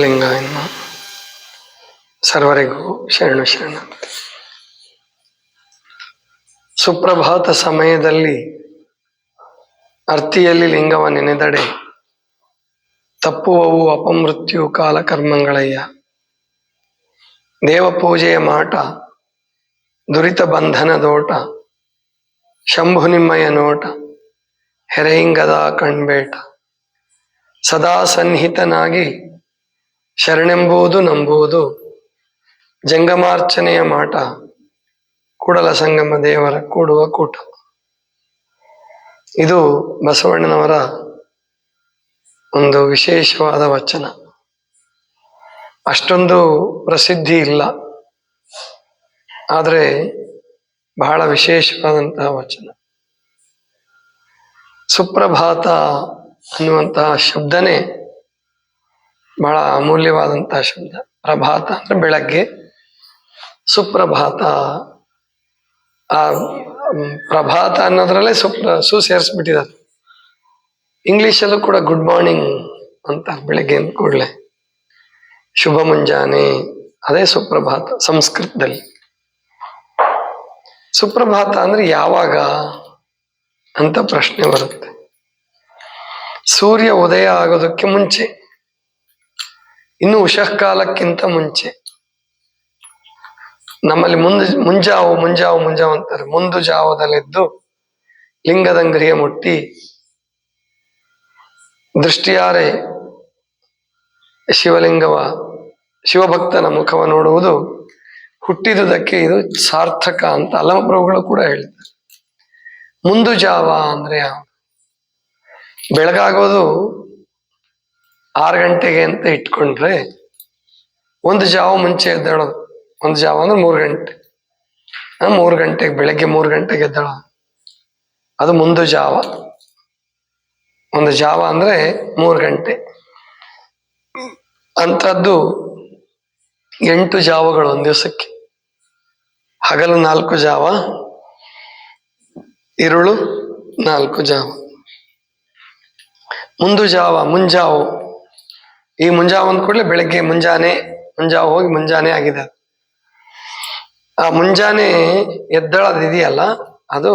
ಶಿವಲಿಂಗಾಯ ನಮಃ. ಸರ್ವರಿಗೂ ಶರಣು ಶರಣ. ಸುಪ್ರಭಾತ ಸಮಯದಲ್ಲಿ ಅರ್ತಿಯಲ್ಲಿ ಲಿಂಗವ ನೆನೆದಡೆ ತಪ್ಪುವವು ಅಪಮೃತ್ಯು ಕಾಲಕರ್ಮಗಳಯ್ಯ. ದೇವಪೂಜೆಯ ಮಾಟ ದುರಿತ ಬಂಧನದೋಟ ಶಂಭು ನಿಮ್ಮಯ ನೋಟ ಹೆರೆಯಿಂಗದ ಕಣ್ಬೇಟ. ಸದಾ ಸನ್ನಿಹಿತನಾಗಿ ಶರಣೆಂಬುದು ನಂಬುವುದು ಜಂಗಮಾರ್ಚನೆಯ ಮಾಟ ಕೂಡಲ ಸಂಗಮ ದೇವರ ಕೂಡುವ ಕೂಟ. ಇದು ಬಸವಣ್ಣನವರ ಒಂದು ವಿಶೇಷವಾದ ವಚನ. ಅಷ್ಟೊಂದು ಪ್ರಸಿದ್ಧಿ ಇಲ್ಲ, ಆದರೆ ಬಹಳ ವಿಶೇಷವಾದಂತಹ ವಚನ. ಸುಪ್ರಭಾತ ಅನ್ನುವಂತಹ ಶಬ್ದನೇ ಬಹಳ ಅಮೂಲ್ಯವಾದಂತಹ ಶಬ್ದ. ಪ್ರಭಾತ ಅಂದ್ರೆ ಬೆಳಗ್ಗೆ, ಸುಪ್ರಭಾತ. ಆ ಪ್ರಭಾತ ಅನ್ನೋದ್ರಲ್ಲೇ ಸು ಸೇರಿಸ್ಬಿಟ್ಟಿದ್ದಾರೆ. ಇಂಗ್ಲಿಷಲ್ಲೂ ಕೂಡ ಗುಡ್ ಮಾರ್ನಿಂಗ್ ಅಂತ, ಬೆಳಗ್ಗೆ ಅಂದ ಕೂಡಲೇ ಶುಭ ಮುಂಜಾನೆ, ಅದೇ ಸುಪ್ರಭಾತ ಸಂಸ್ಕೃತದಲ್ಲಿ. ಸುಪ್ರಭಾತ ಅಂದ್ರೆ ಯಾವಾಗ ಅಂತ ಪ್ರಶ್ನೆ ಬರುತ್ತೆ. ಸೂರ್ಯ ಉದಯ ಆಗೋದಕ್ಕೆ ಮುಂಚೆ, ಇನ್ನು ಉಷಃಕಾಲಕ್ಕಿಂತ ಮುಂಚೆ. ನಮ್ಮಲ್ಲಿ ಮುಂಜಾವು ಮುಂಜಾವು ಮುಂಜಾವು ಅಂತಾರೆ. ಮುಂದು ಜಾವದಲ್ಲೆದ್ದು ಲಿಂಗದಂಗರಿಯ ಮುಟ್ಟಿ ದೃಷ್ಟಿಯಾರೆ ಶಿವಲಿಂಗವ ಶಿವಭಕ್ತನ ಮುಖವ ನೋಡುವುದು ಹುಟ್ಟಿದುದಕ್ಕೆ ಇದು ಸಾರ್ಥಕ ಅಂತ ಅಲ್ಲಮಪ್ರಭುಗಳು ಕೂಡ ಹೇಳ್ತಾರೆ. ಮುಂದು ಜಾವ ಅಂದ್ರೆ ಯಾವುದು? ಬೆಳಗಾಗೋದು 6 ಗಂಟೆಗೆ ಅಂತ ಇಟ್ಕೊಂಡ್ರೆ ಒಂದು ಜಾವ ಮುಂಚೆ ಎದ್ದೇಳೋದು. ಒಂದು ಜಾವ ಅಂದ್ರೆ 3 ಗಂಟೆ. 3 ಗಂಟೆಗೆ, ಬೆಳಗ್ಗೆ 3 ಗಂಟೆಗೆ ಎದ್ದೇಳೋದು, ಅದು ಮುಂದು ಜಾವ. ಒಂದು ಜಾವ ಅಂದ್ರೆ 3 ಗಂಟೆ. ಅಂಥದ್ದು 8 ಜಾವಗಳು ಒಂದು ದಿವಸಕ್ಕೆ. ಹಗಲು 4 ಜಾವ, ಇರುಳು 4 ಜಾವ. ಮುಂದು ಜಾವ, ಮುಂಜಾವು. ಈ ಮುಂಜಾವು ಅಂದ ಕೂಡಲೇ ಬೆಳಗ್ಗೆ ಮುಂಜಾವು ಹೋಗಿ ಮುಂಜಾನೆ ಆಗಿದೆ. ಆ ಮುಂಜಾನೆ ಎದ್ದೇಳೋದಿದೆಯಲ್ಲ, ಅದು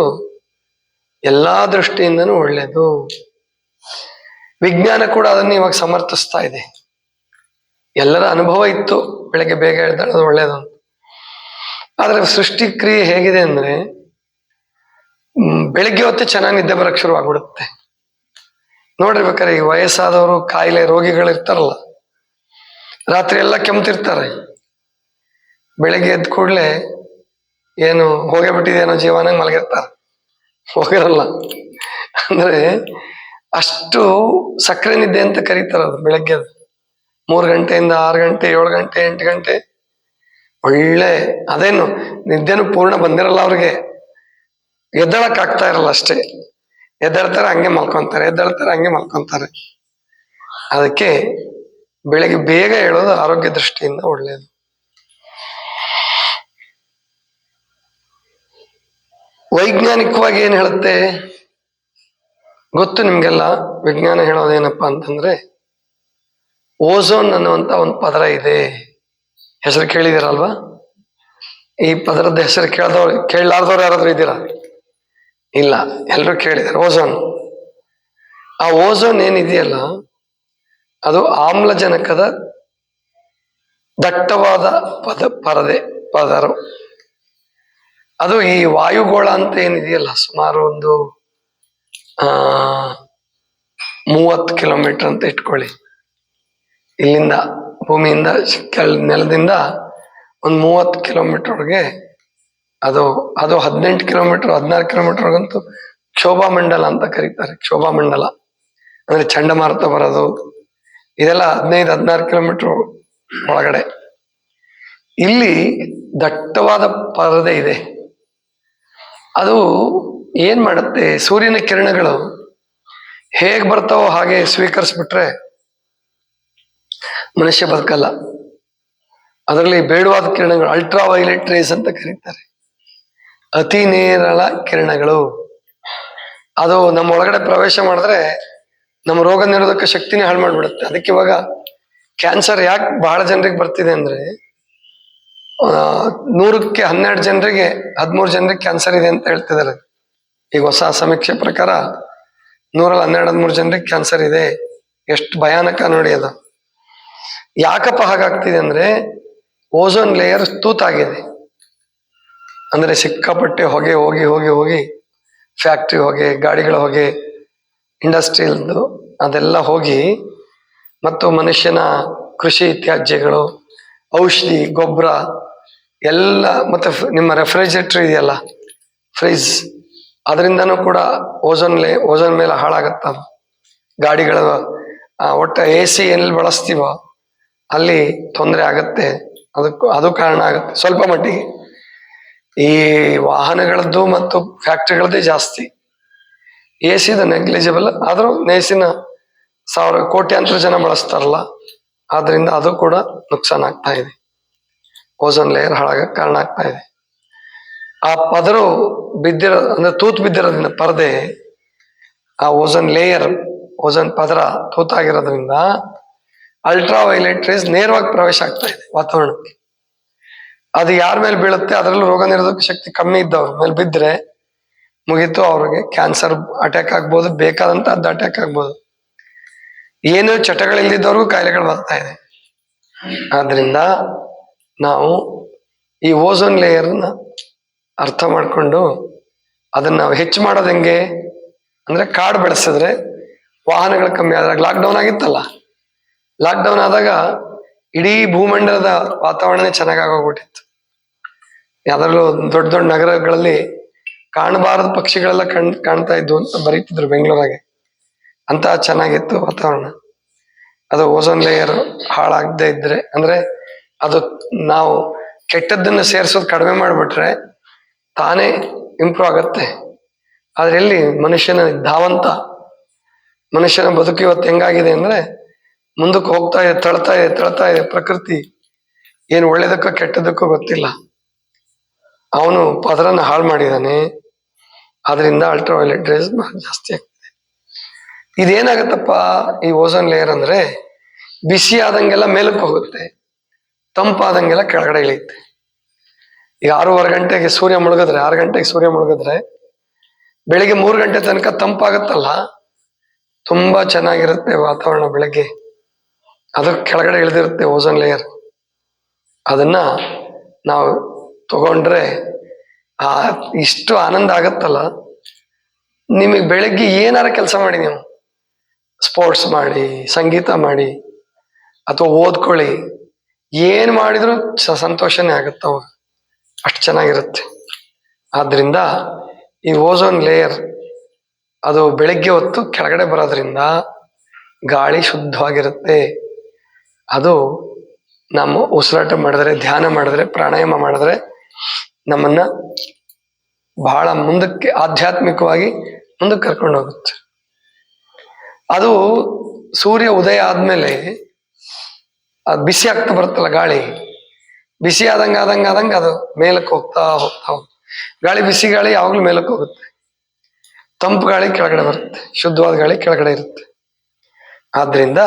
ಎಲ್ಲಾ ದೃಷ್ಟಿಯಿಂದನೂ ಒಳ್ಳೆಯದು. ವಿಜ್ಞಾನ ಕೂಡ ಅದನ್ನು ಇವಾಗ ಸಮರ್ಥಿಸ್ತಾ ಇದೆ. ಎಲ್ಲರ ಅನುಭವ ಇತ್ತು ಬೆಳಗ್ಗೆ ಬೇಗ ಎದ್ದೇಳೋದು ಒಳ್ಳೆಯದು ಅಂತ. ಆದ್ರೆ ಸೃಷ್ಟಿ ಕ್ರಿಯೆ ಹೇಗಿದೆ ಅಂದ್ರೆ, ಬೆಳಿಗ್ಗೆ ಹೊತ್ತು ಚೆನ್ನಾಗಿ ನಿದ್ದೆ ಬರಕ್ ಶುರು ಆಗ್ಬಿಡುತ್ತೆ. ನೋಡಿರ್ಬೇಕಾರೆ ಈ ವಯಸ್ಸಾದವರು, ಕಾಯಿಲೆ ರೋಗಿಗಳು ಇರ್ತಾರಲ್ಲ, ರಾತ್ರಿ ಎಲ್ಲ ಕೆಮ್ತಿರ್ತಾರೆ. ಬೆಳಿಗ್ಗೆ ಎದ್ದ ಕೂಡಲೇ ಏನು ಹೋಗೇ ಬಿಟ್ಟಿದೇನೋ ಜೀವನ ಮಲಗಿರ್ತಾರೆ, ಹೋಗಿರಲ್ಲ. ಅಂದ್ರೆ ಅಷ್ಟು ಸಕ್ಕರೆ ನಿದ್ದೆ ಅಂತ ಕರೀತಾರದು ಬೆಳಗ್ಗೆ. 3 ಗಂಟೆಯಿಂದ 6 ಗಂಟೆ, 7 ಗಂಟೆ, 8 ಗಂಟೆ ಒಳ್ಳೆ. ಅದೇನು ನಿದ್ದೆನು ಪೂರ್ಣ ಬಂದಿರಲ್ಲ ಅವ್ರಿಗೆ, ಎದ್ದೇಳಕ್ ಆಗ್ತಾ ಇರಲ್ಲ ಅಷ್ಟೇ. ಎದ್ದೇಳ್ತಾರೆ ಹಂಗೆ ಮಲ್ಕೊಂತಾರೆ, ಎದ್ದೇಳ್ತಾರೆ ಹಂಗೆ ಮಲ್ಕೊಂತಾರೆ. ಅದಕ್ಕೆ ಬೆಳಗ್ಗೆ ಬೇಗ ಹೇಳೋದು ಆರೋಗ್ಯ ದೃಷ್ಟಿಯಿಂದ ಒಳ್ಳೆಯದು. ವೈಜ್ಞಾನಿಕವಾಗಿ ಏನ್ ಹೇಳುತ್ತೆ ಗೊತ್ತು ನಿಮ್ಗೆಲ್ಲ. ವಿಜ್ಞಾನ ಹೇಳೋದೇನಪ್ಪಾ ಅಂತಂದ್ರೆ, ಓಝೋನ್ ಅನ್ನುವಂತ ಒಂದು ಪದರ ಇದೆ. ಹೆಸರು ಕೇಳಿದಿರಲ್ವಾ? ಈ ಪದರದ ಹೆಸರು ಕೇಳಲಾರ್ದವ್ರು ಯಾರಾದ್ರೂ ಇದ್ದೀರಾ? ಇಲ್ಲ, ಎಲ್ಲರೂ ಕೇಳಿದಾರೆ. ಓಝೋನ್. ಆ ಓಝೋನ್ ಏನಿದೆಯಲ್ಲ, ಅದು ಆಮ್ಲಜನಕದ ದಟ್ಟವಾದ ಪದರ. ಅದು ಈ ವಾಯುಗೋಳ ಅಂತ ಏನಿದೆಯಲ್ಲ, ಸುಮಾರು ಒಂದು 30 ಕಿಲೋಮೀಟರ್ ಅಂತ ಇಟ್ಕೊಳ್ಳಿ. ಇಲ್ಲಿಂದ ಭೂಮಿಯಿಂದ ನೆಲದಿಂದ ಒಂದು 30 ಕಿಲೋಮೀಟರ್ವರೆಗೆ ಅದು 18 ಕಿಲೋಮೀಟರ್ 16 ಕಿಲೋಮೀಟರ್ಗಂತೂ ಕ್ಷೋಭಾಮಂಡಲ ಅಂತ ಕರೀತಾರೆ. ಕ್ಷೋಭಾಮಂಡಲ ಅಂದ್ರೆ ಚಂಡಮಾರುತ ಬರೋದು, ಇದೆಲ್ಲ 15-16 ಕಿಲೋಮೀಟರ್ ಒಳಗಡೆ. ಇಲ್ಲಿ ದಟ್ಟವಾದ ಪರದೆ ಇದೆ. ಅದು ಏನ್ ಮಾಡುತ್ತೆ, ಸೂರ್ಯನ ಕಿರಣಗಳು ಹೇಗ್ ಬರ್ತಾವೋ ಹಾಗೆ ಸ್ವೀಕರಿಸ್ಬಿಟ್ರೆ ಮನುಷ್ಯ ಬದುಕಲ್ಲ. ಅದರಲ್ಲಿ ಬೇಡವಾದ ಕಿರಣಗಳು, ಅಲ್ಟ್ರಾ ವೈಲೆಟ್ ರೇಸ್ ಅಂತ ಕರೀತಾರೆ, ಅತಿ ನೇರಳ ಕಿರಣಗಳು. ಅದು ನಮ್ಮ ಒಳಗಡೆ ಪ್ರವೇಶ ಮಾಡಿದ್ರೆ ನಮ್ಮ ರೋಗ ನಿರೋಧಕ ಶಕ್ತಿನೇ ಹಾಳು ಮಾಡ್ಬಿಡುತ್ತೆ. ಅದಕ್ಕೆ ಇವಾಗ ಕ್ಯಾನ್ಸರ್ ಯಾಕೆ ಬಹಳ ಜನರಿಗೆ ಬರ್ತಿದೆ ಅಂದ್ರೆ 100ಕ್ಕೆ 12 ಜನರಿಗೆ 13 ಜನರಿಗೆ ಕ್ಯಾನ್ಸರ್ ಇದೆ ಅಂತ ಹೇಳ್ತಿದ್ದಾರೆ. ಈಗ ಹೊಸ ಸಮೀಕ್ಷೆ ಪ್ರಕಾರ 100ರಲ್ಲಿ 12-13 ಜನರಿಗೆ ಕ್ಯಾನ್ಸರ್ ಇದೆ. ಎಷ್ಟು ಭಯಾನಕ ನೋಡಿ ಅದು. ಯಾಕಪ್ಪ ಹಾಗಾಗ್ತಿದೆ ಅಂದ್ರೆ ಓಝೋನ್ ಲೇಯರ್ ತೂತಾಗಿದೆ. ಅಂದ್ರೆ ಸಿಕ್ಕಾಪಟ್ಟೆ ಹೊಗೆ ಹೋಗಿ ಹೋಗಿ ಹೋಗಿ ಫ್ಯಾಕ್ಟ್ರಿ ಹೊಗೆ, ಗಾಡಿಗಳ ಹೊಗೆ, ಇಂಡಸ್ಟ್ರಿಯಲ್ದು ಅದೆಲ್ಲ ಹೋಗಿ, ಮತ್ತು ಮನುಷ್ಯನ ಕೃಷಿ ತ್ಯಾಜ್ಯಗಳು, ಔಷಧಿ, ಗೊಬ್ಬರ ಎಲ್ಲ, ಮತ್ತೆ ನಿಮ್ಮ ರೆಫ್ರಿಜರೇಟರ್ ಇದೆಯಲ್ಲ, ಫ್ರಿಜ್, ಅದರಿಂದನೂ ಕೂಡ ಓಝೋನ್ ಮೇಲೆ ಹಾಳಾಗತ್ತ. ಗಾಡಿಗಳ ಒಟ್ಟು AC ಎಲ್ಲಿ ಬಳಸ್ತೀವೋ ಅಲ್ಲಿ ತೊಂದರೆ ಆಗತ್ತೆ. ಅದು ಕಾರಣ ಆಗುತ್ತೆ ಸ್ವಲ್ಪ ಮಟ್ಟಿಗೆ. ಈ ವಾಹನಗಳದ್ದು ಮತ್ತು ಫ್ಯಾಕ್ಟ್ರಿಗಳದ್ದೇ ಜಾಸ್ತಿ. AC ನೆಗ್ಲಿಜಿಬಲ್, ಆದ್ರೂ AC ಕೋಟ್ಯಾಂತರ ಜನ ಬಳಸ್ತಾರಲ್ಲ, ಆದ್ರಿಂದ ಅದು ಕೂಡ ನುಕ್ಸಾನ್ ಆಗ್ತಾ ಇದೆ. ಓಝೋನ್ ಲೇಯರ್ ಹಾಳಾಗಕ್ಕೆ ಕಾರಣ ಆಗ್ತಾ ಇದೆ. ಆ ಪದರು ಅಂದ್ರೆ ತೂತು ಬಿದ್ದಿರೋದ್ರಿಂದ, ಪರದೆ, ಆ ಓಝೋನ್ ಲೇಯರ್, ಓಝೋನ್ ಪದರ ತೂತಾಗಿರೋದ್ರಿಂದ ಅಲ್ಟ್ರಾ ವೈಲೆಟ್ ರೇಸ್ ನೇರವಾಗಿ ಪ್ರವೇಶ ಆಗ್ತಾ ಇದೆ ವಾತಾವರಣಕ್ಕೆ. ಅದು ಯಾರ ಮೇಲೆ ಬೀಳುತ್ತೆ, ಅದರಲ್ಲೂ ರೋಗ ನಿರೋಧಕ ಶಕ್ತಿ ಕಮ್ಮಿ ಇದ್ದವ್ರ ಮೇಲೆ ಬಿದ್ದರೆ ಮುಗೀತು, ಅವ್ರಿಗೆ ಕ್ಯಾನ್ಸರ್ ಅಟ್ಯಾಕ್ ಆಗ್ಬೋದು, ಬೇಕಾದಂತಹದ್ದು ಅಟ್ಯಾಕ್ ಆಗ್ಬೋದು. ಏನು ಚಟಗಳಿಲ್ಲದವ್ರಿಗೂ ಕಾಯಿಲೆಗಳು ಬರ್ತಾ ಇದೆ. ಆದ್ರಿಂದ ನಾವು ಈ ಓಝೋನ್ ಲೇಯರ್ನ ಅರ್ಥ ಮಾಡಿಕೊಂಡು ಅದನ್ನ ನಾವು ಹೆಚ್ಚು ಮಾಡೋದು ಹೆಂಗೆ ಅಂದ್ರೆ, ಕಾಡು ಬೆಳೆಸಿದ್ರೆ, ವಾಹನಗಳು ಕಮ್ಮಿ ಆದಾಗ, ಲಾಕ್ಡೌನ್ ಆಗಿತ್ತಲ್ಲ, ಲಾಕ್ಡೌನ್ ಆದಾಗ ಇಡೀ ಭೂಮಂಡಲದ ವಾತಾವರಣನೇ ಚೆನ್ನಾಗೋಗ್ಬಿಟ್ಟಿತ್ತು. ಯಾವ್ದ್ರಲ್ಲೂ ದೊಡ್ಡ ದೊಡ್ಡ ನಗರಗಳಲ್ಲಿ ಕಾಣಬಾರದ ಪಕ್ಷಿಗಳೆಲ್ಲ ಕಾಣ್ತಾ ಇದ್ವು ಅಂತ ಬರೀತಿದ್ರು ಬೆಂಗಳೂರಾಗೆ. ಅಂತ ಚೆನ್ನಾಗಿತ್ತು ವಾತಾವರಣ. ಅದು ಓಝೋನ್ ಲೇಯರ್ ಹಾಳಾಗದೆ ಇದ್ರೆ, ಅಂದ್ರೆ ಅದು ನಾವು ಕೆಟ್ಟದ್ದನ್ನು ಸೇರಿಸೋದು ಕಡಿಮೆ ಮಾಡಿಬಿಟ್ರೆ ತಾನೇ ಇಂಪ್ರೂವ್ ಆಗತ್ತೆ. ಆದ್ರೆ ಎಲ್ಲಿ ಮನುಷ್ಯನ ಧಾವಂತ, ಮನುಷ್ಯನ ಬದುಕು ಇವತ್ತು ಹೆಂಗಾಗಿದೆ ಅಂದ್ರೆ, ಮುಂದಕ್ಕೆ ಹೋಗ್ತಾ ಇದೆ, ತಳ್ತಾ ಇದೆ ಪ್ರಕೃತಿ. ಏನು ಒಳ್ಳೇದಕ್ಕೋ ಕೆಟ್ಟದಕ್ಕೋ ಗೊತ್ತಿಲ್ಲ. ಅವನು ಪದರನ್ನ ಹಾಳು ಮಾಡಿದಾನೆ. ಆದ್ರಿಂದ ಅಲ್ಟ್ರಾ ವೈಲೆಟ್ ರೇಸ್ ಜಾಸ್ತಿ ಆಗ್ತದೆ. ಇದೇನಾಗತ್ತಪ್ಪ ಈ ಓಝೋನ್ ಲೇಯರ್ ಅಂದ್ರೆ, ಬಿಸಿ ಆದಂಗೆಲ್ಲ ಮೇಲಕ್ಕೆ ಹೋಗುತ್ತೆ, ತಂಪಾದಂಗೆಲ್ಲ ಕೆಳಗಡೆ ಇಳಿಯುತ್ತೆ. ಈಗ 6:15 ಗಂಟೆಗೆ ಸೂರ್ಯ ಮುಳುಗಿದ್ರೆ, 6 ಗಂಟೆಗೆ ಸೂರ್ಯ ಮುಳುಗಿದ್ರೆ ಬೆಳಿಗ್ಗೆ 3 ಗಂಟೆ ತನಕ ತಂಪಾಗತ್ತಲ್ಲ, ತುಂಬಾ ಚೆನ್ನಾಗಿರುತ್ತೆ ವಾತಾವರಣ ಬೆಳಗ್ಗೆ. ಅದು ಕೆಳಗಡೆ ಇಳಿದಿರುತ್ತೆ ಓಝೋನ್ ಲೇಯರ್. ಅದನ್ನ ನಾವು ತಗೊಂಡ್ರೆ ಇಷ್ಟು ಆನಂದ ಆಗತ್ತಲ್ಲ. ನಿಮಗೆ ಬೆಳಗ್ಗೆ ಏನಾರ ಕೆಲಸ ಮಾಡಿ, ನೀವು ಸ್ಪೋರ್ಟ್ಸ್ ಮಾಡಿ, ಸಂಗೀತ ಮಾಡಿ, ಅಥವಾ ಓದ್ಕೊಳ್ಳಿ, ಏನ್ ಮಾಡಿದ್ರು ಸಂತೋಷನೇ ಆಗುತ್ತೆ ಅವಾಗ, ಅಷ್ಟು ಚೆನ್ನಾಗಿರುತ್ತೆ. ಆದ್ರಿಂದ ಈ ಓಝೋನ್ ಲೇಯರ್ ಅದು ಬೆಳಗ್ಗೆ ಹೊತ್ತು ಕೆಳಗಡೆ ಬರೋದ್ರಿಂದ ಗಾಳಿ ಶುದ್ಧವಾಗಿರುತ್ತೆ. ಅದು ನಮ್ಮ ಉಸಿರಾಟ ಮಾಡಿದ್ರೆ, ಧ್ಯಾನ ಮಾಡಿದ್ರೆ, ಪ್ರಾಣಾಯಾಮ ಮಾಡಿದ್ರೆ ನಮ್ಮನ್ನ ಬಹಳ ಮುಂದಕ್ಕೆ ಆಧ್ಯಾತ್ಮಿಕವಾಗಿ ಮುಂದಕ್ಕೆ ಕರ್ಕೊಂಡು ಹೋಗುತ್ತೆ. ಅದು ಸೂರ್ಯ ಉದಯ ಆದ್ಮೇಲೆ ಬಿಸಿ ಆಗ್ತಾ ಬರುತ್ತಲ್ಲ ಗಾಳಿ, ಬಿಸಿ ಆದಂಗ ಅದು ಮೇಲಕ್ಕೆ ಹೋಗ್ತಾ ಗಾಳಿ, ಬಿಸಿ ಗಾಳಿ ಯಾವಾಗ್ಲೂ ಮೇಲಕ್ಕೆ ಹೋಗುತ್ತೆ, ತಂಪು ಗಾಳಿ ಕೆಳಗಡೆ ಬರುತ್ತೆ, ಶುದ್ಧವಾದ ಗಾಳಿ ಕೆಳಗಡೆ ಇರುತ್ತೆ. ಆದ್ರಿಂದ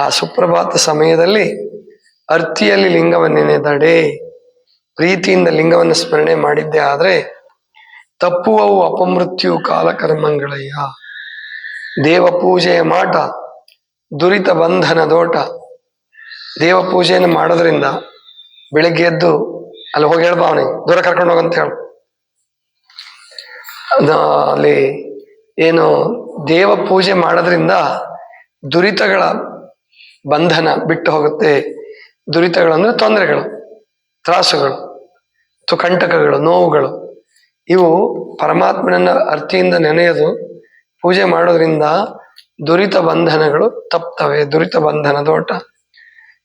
ಆ ಸುಪ್ರಭಾತ ಸಮಯದಲ್ಲಿ ಅರ್ತಿಯಲ್ಲಿ ಲಿಂಗವನ್ನೆನೆದಡೆ, ಪ್ರೀತಿಯಿಂದ ಲಿಂಗವನ್ನು ಸ್ಮರಣೆ ಮಾಡಿದ್ದೆ ಆದ್ರೆ ತಪ್ಪುವವು ಅಪಮೃತ್ಯು ಕಾಲಕರ್ಮಗಳಯ್ಯ. ದೇವ ಪೂಜೆಯ ಮಾಟ, ದುರಿತ ಬಂಧನ ದೋಟ. ದೇವ ಪೂಜೆಯನ್ನು ಮಾಡೋದ್ರಿಂದ ಬೆಳಿಗ್ಗೆ ಎದ್ದು ಅಲ್ಲಿ ಹೋಗಿ ಹೇಳ್ಬಾ, ಅವನಿಗೆ ದೂರ ಕರ್ಕೊಂಡು ಹೋಗಂತ ಹೇಳು. ಅಲ್ಲಿ ಏನು ದೇವ ಪೂಜೆ ಮಾಡೋದ್ರಿಂದ ದುರಿತಗಳ ಬಂಧನ ಬಿಟ್ಟು ಹೋಗುತ್ತೆ. ದುರಿತಗಳು ಅಂದ್ರೆ ತೊಂದರೆಗಳು, ತ್ರಾಸುಗಳು, ಕಂಟಕಗಳು, ನೋವುಗಳು, ಇವು ಪರಮಾತ್ಮನನ್ನ ಅರ್ತಿಯಿಂದ ನೆನೆಯೋದು, ಪೂಜೆ ಮಾಡೋದ್ರಿಂದ ದುರಿತ ಬಂಧನಗಳು ತಪ್ತವೆ. ದುರಿತ ಬಂಧನ ದೋಟ.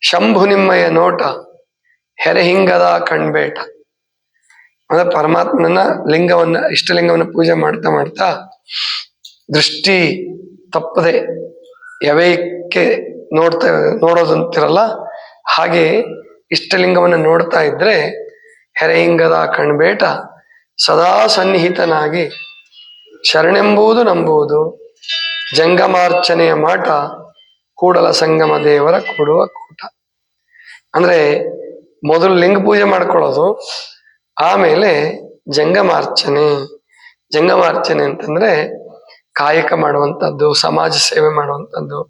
ಶಂಭು ನಿಮ್ಮಯ ನೋಟ, ಹೆರೆಹಿಂಗದ ಕಣ್ಬೇಟ. ಅಂದ್ರೆ ಪರಮಾತ್ಮನ ಲಿಂಗವನ್ನ, ಇಷ್ಟಲಿಂಗವನ್ನ ಪೂಜೆ ಮಾಡ್ತಾ ಮಾಡ್ತಾ ದೃಷ್ಟಿ ತಪ್ಪದೆ ಯವೈಕ್ಕೆ ನೋಡೋದಂತಿರಲ್ಲ, ಹಾಗೆ ಇಷ್ಟಲಿಂಗವನ್ನ ನೋಡ್ತಾ ಇದ್ರೆ ಹೆರೆಹಿಂಗದ ಕಣ್ಬೇಟ, ಸದಾ ಸನ್ನಿಹಿತನಾಗಿ ಶರಣೆಂಬುದು ನಂಬುವುದು, ಜಂಗಮಾರ್ಚನೆಯ ಮಾಟ, ಕೂಡಲ ಸಂಗಮ ದೇವರ ಕೂಡುವ ಕೂಟ. ಅಂದ್ರೆ ಮೊದಲು ಲಿಂಗ ಪೂಜೆ ಮಾಡ್ಕೊಳ್ಳೋದು, ಆಮೇಲೆ ಜಂಗಮಾರ್ಚನೆ. ಜಂಗಮಾರ್ಚನೆ ಅಂತಂದ್ರೆ ಕಾಯಕ ಮಾಡುವಂಥದ್ದು, ಸಮಾಜ ಸೇವೆ ಮಾಡುವಂಥದ್ದು,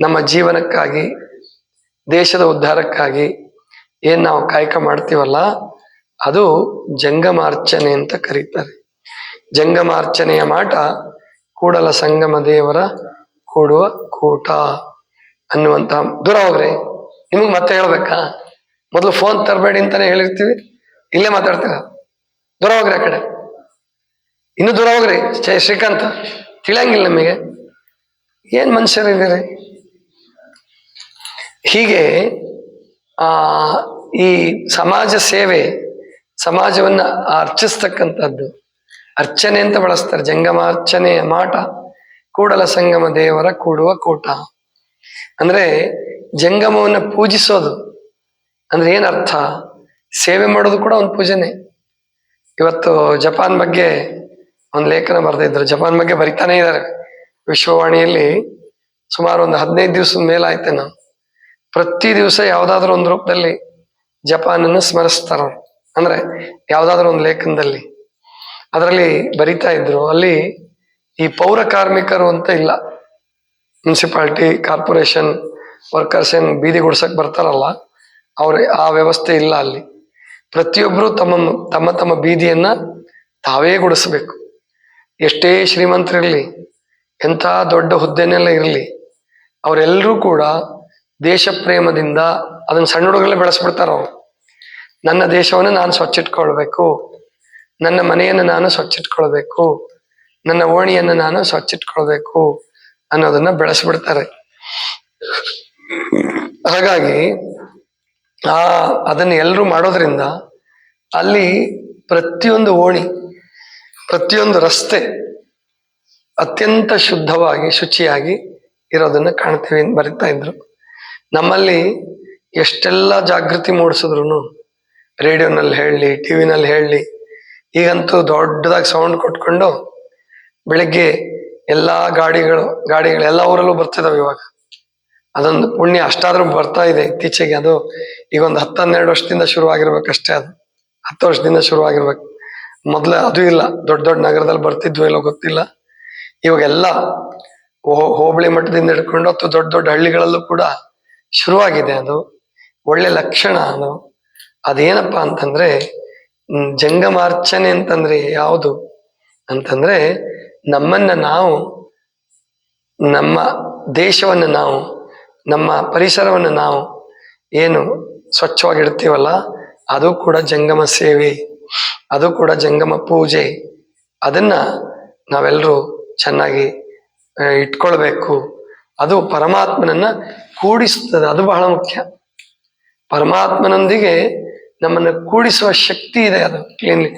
ನಮ್ಮ ಜೀವನಕ್ಕಾಗಿ, ದೇಶದ ಉದ್ಧಾರಕ್ಕಾಗಿ ಏನ್ ನಾವು ಕಾಯಕ ಮಾಡ್ತೀವಲ್ಲ ಅದು ಜಂಗಮಾರ್ಚನೆ ಅಂತ ಕರೀತಾರೆ. ಜಂಗಮಾರ್ಚನೆಯ ಮಾಟ ಕೂಡಲ ಸಂಗಮ ದೇವರ ಕೂಡುವ ಕೂಟ ಅನ್ನುವಂತ. ದೂರ ಹೋಗ್ರಿ, ನಿಮಗ್ ಮತ್ತೆ ಹೇಳ್ಬೇಕಾ? ಮೊದಲು ಫೋನ್ ತರಬೇಡಿ ಅಂತಾನೆ ಹೇಳಿರ್ತೀವಿ, ಇಲ್ಲೇ ಮಾತಾಡ್ತೀರ. ದೂರ ಹೋಗ್ರಿ ಆ ಕಡೆ, ಇನ್ನು ದೂರ ಹೋಗ್ರಿ. ಶ್ರೀಕಾಂತ್ ತಿಳಿಯಂಗಿಲ್ಲ ನಮಗೆ, ಏನ್ ಮನುಷ್ಯರಿದ್ದೀರಿ? ಹೀಗೆ ಈ ಸಮಾಜ ಸೇವೆ, ಸಮಾಜವನ್ನ ಅರ್ಚಿಸ್ತಕ್ಕಂಥದ್ದು ಅರ್ಚನೆ ಅಂತ ಬಳಸ್ತಾರೆ. ಜಂಗಮಾರ್ಚನೆಯ ಮಾಟ ಕೂಡಲ ಸಂಗಮ ದೇವರ ಕೂಡುವ ಕೂಟ. ಅಂದ್ರೆ ಜಂಗಮವನ್ನ ಪೂಜಿಸೋದು ಅಂದ್ರೆ ಏನರ್ಥ? ಸೇವೆ ಮಾಡೋದು ಕೂಡ ಒಂದು ಪೂಜೆನೆ. ಇವತ್ತು ಜಪಾನ್ ಬಗ್ಗೆ ಒಂದು ಲೇಖನ ಬರೆದಿದ್ರು, ಜಪಾನ್ ಬಗ್ಗೆ ಬರಿತಾನೆ ಇದ್ದಾರೆ ವಿಶ್ವವಾಣಿಯಲ್ಲಿ. ಸುಮಾರು ಒಂದು 15 ದಿವಸದ ಮೇಲಾಯ್ತೆ. ನಾವು ಪ್ರತಿ ದಿವಸ ಯಾವ್ದಾದ್ರು ಒಂದು ರೂಪದಲ್ಲಿ ಜಪಾನನ್ನು ಸ್ಮರಿಸ್ತಾರ. ಅಂದ್ರೆ ಯಾವ್ದಾದ್ರು ಒಂದು ಲೇಖನದಲ್ಲಿ ಅದರಲ್ಲಿ ಬರಿತಾ ಇದ್ರು. ಅಲ್ಲಿ ಈ ಪೌರ ಕಾರ್ಮಿಕರು ಅಂತ ಇಲ್ಲ, ಮುನ್ಸಿಪಾಲಿಟಿ ಕಾರ್ಪೊರೇಷನ್ ವರ್ಕರ್ಸ್ ಏನ್ ಬೀದಿ ಗುಡ್ಸಕ್ ಬರ್ತಾರಲ್ಲ, ಅವ್ರ ಆ ವ್ಯವಸ್ಥೆ ಇಲ್ಲ ಅಲ್ಲಿ. ಪ್ರತಿಯೊಬ್ರು ತಮ್ಮ ತಮ್ಮ ಬೀದಿಯನ್ನ ತಾವೇ ಗುಡಿಸ್ಬೇಕು. ಎಷ್ಟೇ ಶ್ರೀಮಂತರಿರ್ಲಿ, ಎಂಥ ದೊಡ್ಡ ಹುದ್ದೆನೆಲ್ಲ ಇರಲಿ, ಅವರೆಲ್ಲರೂ ಕೂಡ ದೇಶ ಪ್ರೇಮದಿಂದ ಅದನ್ನ ಸಣ್ಣ ಹುಡುಗರಲ್ಲೇ ಬೆಳೆಸ್ಬಿಡ್ತಾರ ಅವ್ರು. ನನ್ನ ದೇಶವನ್ನು ನಾನು ಸ್ವಚ್ಛಿಟ್ಕೊಳ್ಬೇಕು, ನನ್ನ ಮನೆಯನ್ನು ನಾನು ಸ್ವಚ್ಛಿಟ್ಕೊಳ್ಬೇಕು, ನನ್ನ ಓಣಿಯನ್ನು ನಾನು ಸ್ವಚ್ಛಿಟ್ಕೊಳ್ಬೇಕು ಅನ್ನೋದನ್ನ ಬೆಳೆಸ್ಬಿಡ್ತಾರೆ. ಹಾಗಾಗಿ ಅದನ್ನ ಎಲ್ಲರೂ ಮಾಡೋದ್ರಿಂದ ಅಲ್ಲಿ ಪ್ರತಿಯೊಂದು ಓಣಿ, ಪ್ರತಿಯೊಂದು ರಸ್ತೆ ಅತ್ಯಂತ ಶುದ್ಧವಾಗಿ, ಶುಚಿಯಾಗಿ ಇರೋದನ್ನ ಕಾಣ್ತೀವಿ ಅಂತ ಬರಿತಾ ಇದ್ರು. ನಮ್ಮಲ್ಲಿ ಎಷ್ಟೆಲ್ಲ ಜಾಗೃತಿ ಮೂಡಿಸಿದ್ರು, ರೇಡಿಯೋನಲ್ಲಿ ಹೇಳಲಿ, ಟಿವಿನಲ್ಲಿ ಹೇಳಲಿ, ಈಗಂತೂ ದೊಡ್ಡದಾಗಿ ಸೌಂಡ್ ಕೊಟ್ಕೊಂಡು ಬೆಳಿಗ್ಗೆ ಎಲ್ಲಾ ಗಾಡಿಗಳು ಎಲ್ಲ ಊರಲ್ಲೂ ಬರ್ತಿದಾವೆ ಇವಾಗ. ಅದೊಂದು ಪುಣ್ಯ, ಅಷ್ಟಾದ್ರೂ ಬರ್ತಾ ಇದೆ ಇತ್ತೀಚೆಗೆ. ಅದು ಈಗ ಒಂದು 10-12 ವರ್ಷದಿಂದ ಶುರು ಆಗಿರ್ಬೇಕಷ್ಟೇ. ಅದು 10 ವರ್ಷದಿಂದ ಶುರು ಆಗಿರ್ಬೇಕು. ಮೊದ್ಲು ಅದು ಇಲ್ಲ, ದೊಡ್ಡ ದೊಡ್ಡ ನಗರದಲ್ಲಿ ಬರ್ತಿದ್ವು ಇಲ್ಲೋ ಗೊತ್ತಿಲ್ಲ. ಇವಾಗೆಲ್ಲ ಹೋಬಳಿ ಮಟ್ಟದಿಂದ ಹಿಡ್ಕೊಂಡು ಅಥವಾ ದೊಡ್ಡ ದೊಡ್ಡ ಹಳ್ಳಿಗಳಲ್ಲೂ ಕೂಡ ಶುರುವಾಗಿದೆ. ಅದು ಒಳ್ಳೆ ಲಕ್ಷಣ. ಅದೇನಪ್ಪಾ ಅಂತಂದ್ರೆ ಜಂಗಮಾರ್ಚನೆ ಅಂತಂದ್ರೆ ಯಾವುದು ಅಂತಂದ್ರೆ ನಮ್ಮನ್ನ ನಾವು, ನಮ್ಮ ದೇಶವನ್ನು ನಾವು, ನಮ್ಮ ಪರಿಸರವನ್ನು ನಾವು ಏನು ಸ್ವಚ್ಛವಾಗಿಡ್ತೀವಲ್ಲ ಅದು ಕೂಡ ಜಂಗಮ ಸೇವೆ, ಅದು ಕೂಡ ಜಂಗಮ ಪೂಜೆ. ಅದನ್ನ ನಾವೆಲ್ಲರೂ ಚೆನ್ನಾಗಿ ಇಟ್ಕೊಳ್ಬೇಕು. ಅದು ಪರಮಾತ್ಮನನ್ನ ಕೂಡಿಸ್ತದೆ, ಅದು ಬಹಳ ಮುಖ್ಯ. ಪರಮಾತ್ಮನೊಂದಿಗೆ ನಮ್ಮನ್ನು ಕೂಡಿಸುವ ಶಕ್ತಿ ಇದೆ ಅದು ಕ್ಲೀನ್ಲಿ.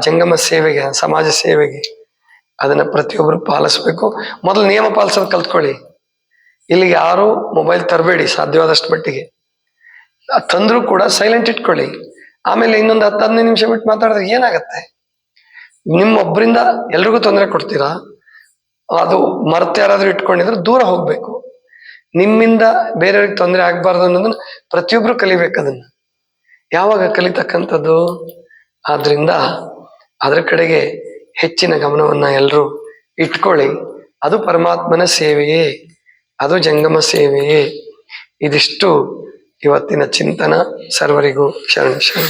ಜಂಗಮ ಸೇವೆಗೆ, ಸಮಾಜ ಸೇವೆಗೆ ಅದನ್ನ ಪ್ರತಿಯೊಬ್ಬರು ಪಾಲಿಸ್ಬೇಕು. ಮೊದಲು ನಿಯಮ ಪಾಲಿಸೋದು ಕಲ್ತ್ಕೊಳ್ಳಿ. ಇಲ್ಲಿ ಯಾರು ಮೊಬೈಲ್ ತರಬೇಡಿ, ಸಾಧ್ಯವಾದಷ್ಟು ಮಟ್ಟಿಗೆ. ತಂದ್ರೂ ಕೂಡ ಸೈಲೆಂಟ್ ಇಟ್ಕೊಳ್ಳಿ. ಆಮೇಲೆ ಇನ್ನೊಂದು 10-15 ನಿಮಿಷ ಬಿಟ್ಟು ಮಾತಾಡಿದ್ರೆ ಏನಾಗತ್ತೆ? ನಿಮ್ಮೊಬ್ಬರಿಂದ ಎಲ್ರಿಗೂ ತೊಂದರೆ ಕೊಡ್ತೀರಾ? ಅದು ಮರ್ತು ಯಾರಾದ್ರೂ ಇಟ್ಕೊಂಡಿದ್ರೆ ದೂರ ಹೋಗ್ಬೇಕು. ನಿಮ್ಮಿಂದ ಬೇರೆಯವ್ರಿಗೆ ತೊಂದರೆ ಆಗ್ಬಾರ್ದು ಅನ್ನೋದನ್ನ ಪ್ರತಿಯೊಬ್ರು ಕಲಿಬೇಕು. ಅದನ್ನ ಯಾವಾಗ ಕಲಿತಕ್ಕಂಥದ್ದು? ಆದ್ರಿಂದ ಅದ್ರ ಕಡೆಗೆ ಹೆಚ್ಚಿನ ಗಮನವನ್ನ ಎಲ್ಲರೂ ಇಟ್ಕೊಳ್ಳಿ. ಅದು ಪರಮಾತ್ಮನ ಸೇವೆಯೇ, ಅದು ಜಂಗಮ ಸೇವೆಯೇ. ಇದಿಷ್ಟು ಇವತ್ತಿನ ಚಿಂತನ. ಸರ್ವರಿಗೂ ಶರಣ ಶರಣ.